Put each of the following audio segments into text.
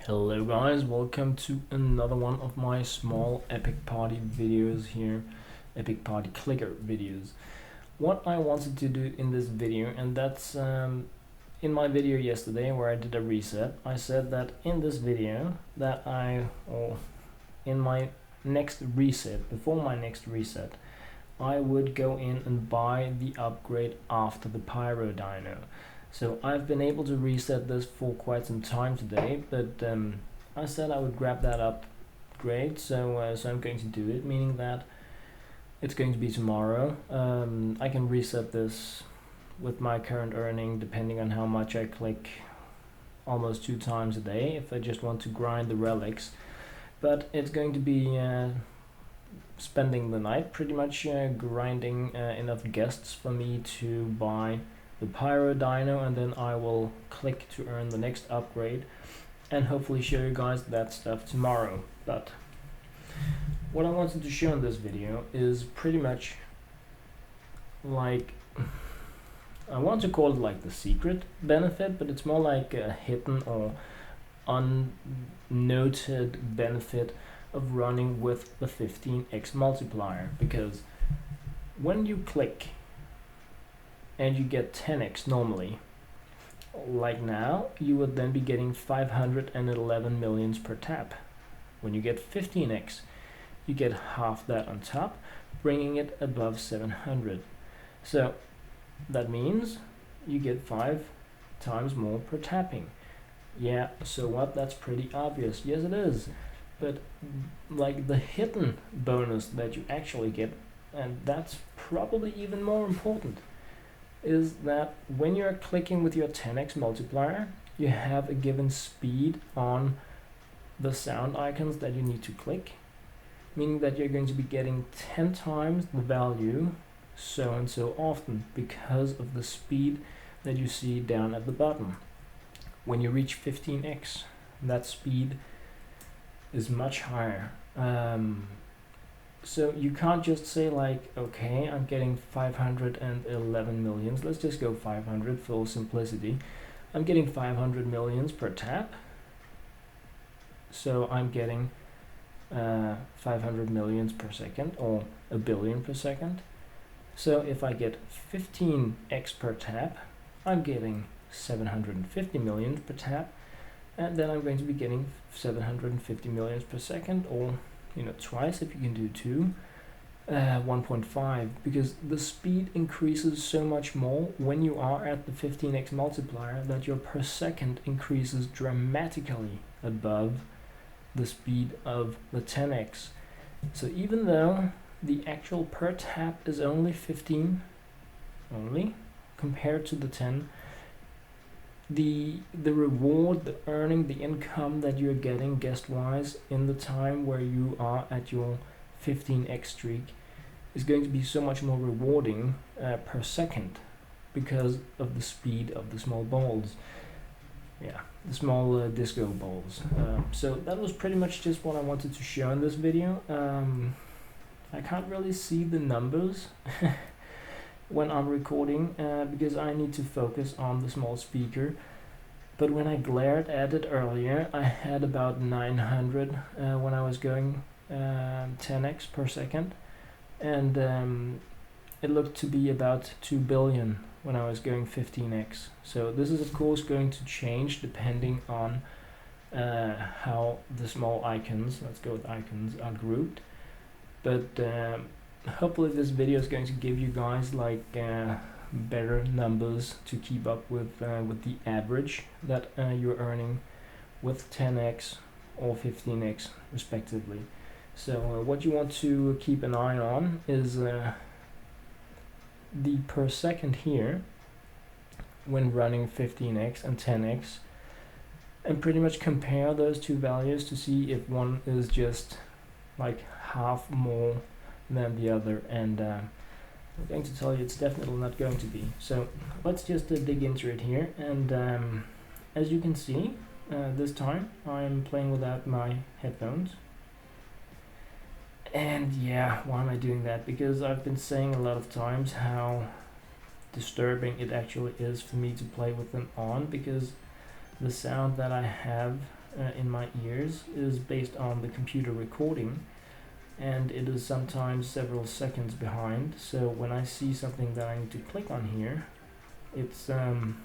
Hello guys, welcome to another one of my small epic party videos here, epic party clicker videos. What I wanted to do in this video, and that's in my video yesterday where I did a reset, I said that in this video that in my next reset, before my next reset, I would go in and buy the upgrade after the Pyro Dino. So I've been able to reset this for quite some time today, but I said I would grab that upgrade, so I'm going to do it, meaning that it's going to be tomorrow. I can reset this with my current earning, depending on how much I click, almost 2 times a day if I just want to grind the relics. But it's going to be spending the night pretty much grinding enough guests for me to buy the Pyro Dino, and then I will click to earn the next upgrade and hopefully show you guys that stuff tomorrow. But what I wanted to show in this video is pretty much like, I want to call it like the secret benefit, but it's more like a hidden or unnoted benefit of running with the 15x multiplier, because when you click and you get 10x normally, like now, you would then be getting 511 millions per tap. When you get 15x, you get half that on top, bringing it above 700. So that means you get 5 times more per tapping. Yeah, so what? That's pretty obvious. Yes, it is. But like the hidden bonus that you actually get, and that's probably even more important, is that when you're clicking with your 10x multiplier, you have a given speed on the sound icons that you need to click, meaning that you're going to be getting 10 times the value so and so often because of the speed that you see down at the bottom. When you reach 15x, that speed is much higher. So you can't just say like, okay, I'm getting 511 millions. Let's just go 500 for simplicity. I'm getting 500 millions per tap. So I'm getting 500 millions per second, or a billion per second. So if I get 15x per tap, I'm getting 750 millions per tap. And then I'm going to be getting 750 millions per second, or twice if you can do 2, 1.5, because the speed increases so much more when you are at the 15x multiplier that your per second increases dramatically above the speed of the 10x. So even though the actual per tap is only 15 only compared to the 10, the reward, the earning, the income that you're getting guest-wise in the time where you are at your 15x streak is going to be so much more rewarding per second because of the speed of the small balls. Yeah, the small disco balls. So that was pretty much just what I wanted to show in this video. I can't really see the numbers when I'm recording because I need to focus on the small speaker. But when I glared at it earlier, I had about 900 when I was going 10x per second, and it looked to be about 2 billion when I was going 15x. So this is of course going to change depending on how the small icons, let's go with icons, are grouped. But hopefully this video is going to give you guys like better numbers to keep up with the average that you're earning with 10x or 15x respectively. So what you want to keep an eye on is the per second here when running 15x and 10x, and pretty much compare those two values to see if one is just like half more than the other, and I'm going to tell you it's definitely not going to be. So let's just dig into it here, and as you can see, this time I'm playing without my headphones. And yeah, why am I doing that? Because I've been saying a lot of times how disturbing it actually is for me to play with them on, because the sound that I have in my ears is based on the computer recording, and it is sometimes several seconds behind. So when I see something that I need to click on here, it's I'm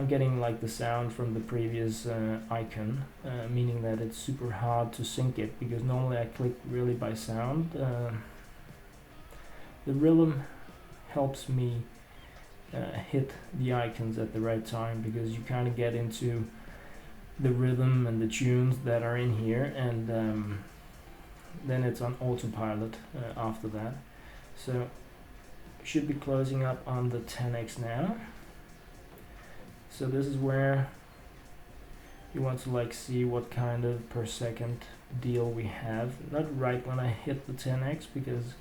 getting like the sound from the previous icon, meaning that it's super hard to sync it, because normally I click really by sound. The rhythm helps me hit the icons at the right time, because you kind of get into the rhythm and the tunes that are in here, and then it's on autopilot after that. So should be closing up on the 10x now. So this is where you want to like see what kind of per second deal we have. Not right when I hit the 10x, because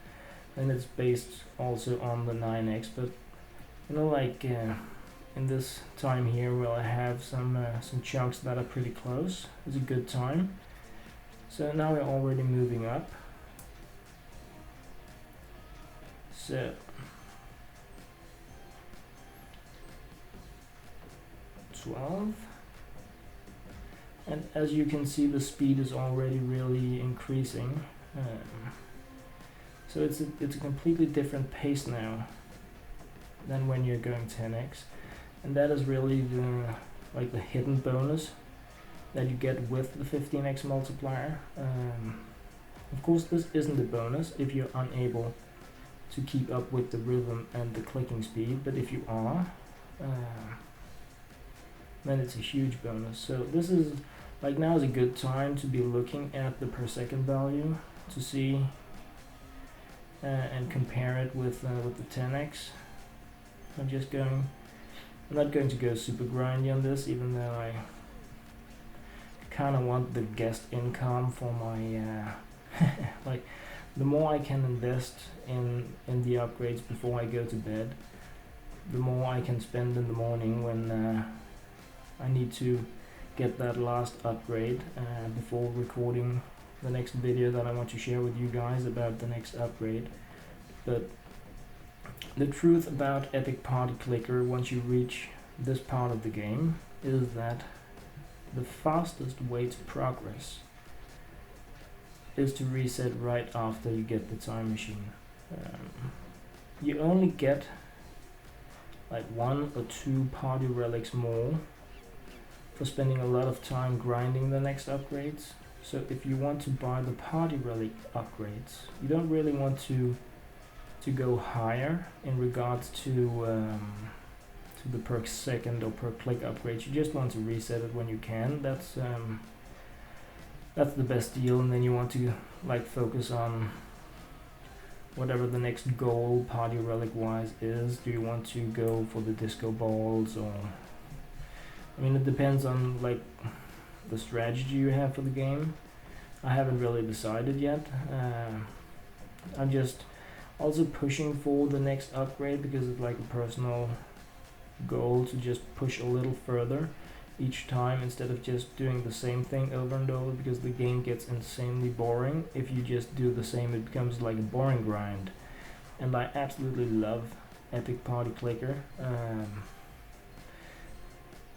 then it's based also on the 9x, but you know, like in this time here where I have some chunks that are pretty close, is a good time. So now we're already moving up. So and as you can see, the speed is already really increasing. So it's a completely different pace now than when you're going 10x, and that is really the hidden bonus that you get with the 15x multiplier. Of course, this isn't a bonus if you're unable to keep up with the rhythm and the clicking speed, but if you are, then it's a huge bonus. So this is like, now is a good time to be looking at the per second value to see and compare it with the 10x. I'm not going to go super grindy on this, even though I kind of want the guest income for my like, the more I can invest in the upgrades before I go to bed, the more I can spend in the morning when I need to get that last upgrade before recording the next video that I want to share with you guys about the next upgrade. But the truth about Epic Party Clicker, once you reach this part of the game, is that the fastest way to progress is to reset right after you get the time machine. You only get like 1 or 2 party relics more for spending a lot of time grinding the next upgrades. So if you want to buy the party relic upgrades, you don't really want to go higher in regards to the per second or per click upgrades. You just want to reset it when you can. That's the best deal, and then you want to like focus on whatever the next goal party relic wise is. Do you want to go for the disco balls, or I mean, it depends on like the strategy you have for the game. I haven't really decided yet. I'm just also pushing for the next upgrade because it's like a personal goal to just push a little further each time, instead of just doing the same thing over and over, because the game gets insanely boring. If you just do the same, it becomes like a boring grind. And I absolutely love Epic Party Clicker.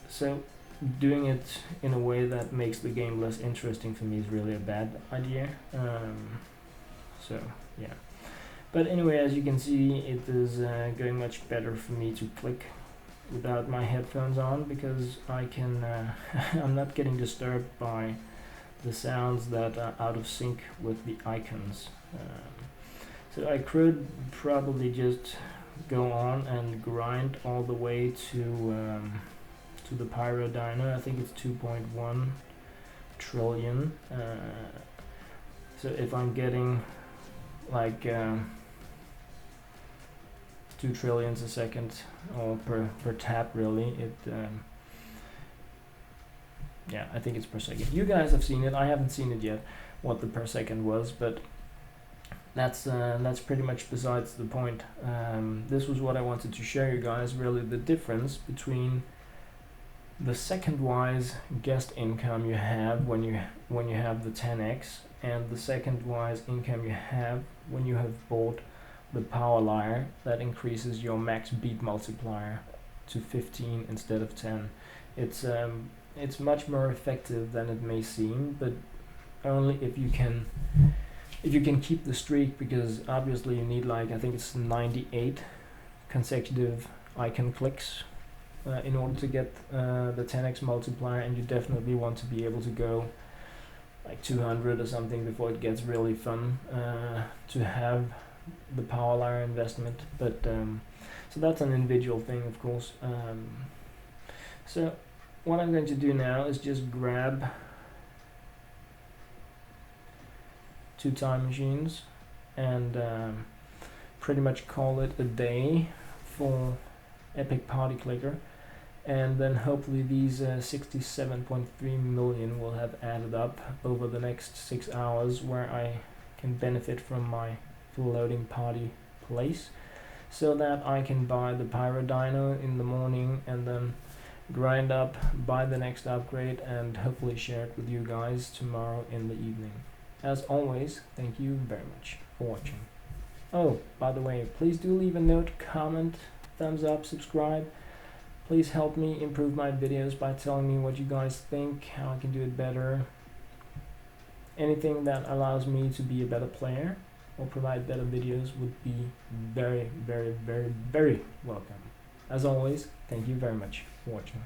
So doing it in a way that makes the game less interesting for me is really a bad idea. So yeah. But anyway, as you can see, it is going much better for me to click without my headphones on, because I can I'm not getting disturbed by the sounds that are out of sync with the icons. So I could probably just go on and grind all the way to the Pyro Dino. I think it's 2.1 trillion. So if I'm getting like 2 trillions a second, or per tap really, yeah, I think it's per second. You guys have seen it, I haven't seen it yet, what the per second was, but that's pretty much besides the point. This was what I wanted to show you guys, really the difference between the second-wise guest income you have when you have the 10x, and the second-wise income you have when you have bought the power layer that increases your max beat multiplier to 15 instead of 10. It's it's much more effective than it may seem, but only if you can keep the streak, because obviously you need, like, I think it's 98 consecutive icon clicks in order to get the 10x multiplier, and you definitely want to be able to go like 200 or something before it gets really fun to have the power layer investment. But so that's an individual thing, of course. So what I'm going to do now is just grab 2 time machines and pretty much call it a day for Epic Party Clicker, and then hopefully these 67.3 million will have added up over the next 6 hours, where I can benefit from my floating party place, so that I can buy the Pyro Dino in the morning and then grind up, buy the next upgrade, and hopefully share it with you guys tomorrow in the evening. As always, thank you very much for watching. Oh, by the way, please do leave a note, comment, thumbs up, subscribe. Please help me improve my videos by telling me what you guys think, how I can do it better. Anything that allows me to be a better player or provide better videos would be very, very, very, very welcome. As always, thank you very much for watching.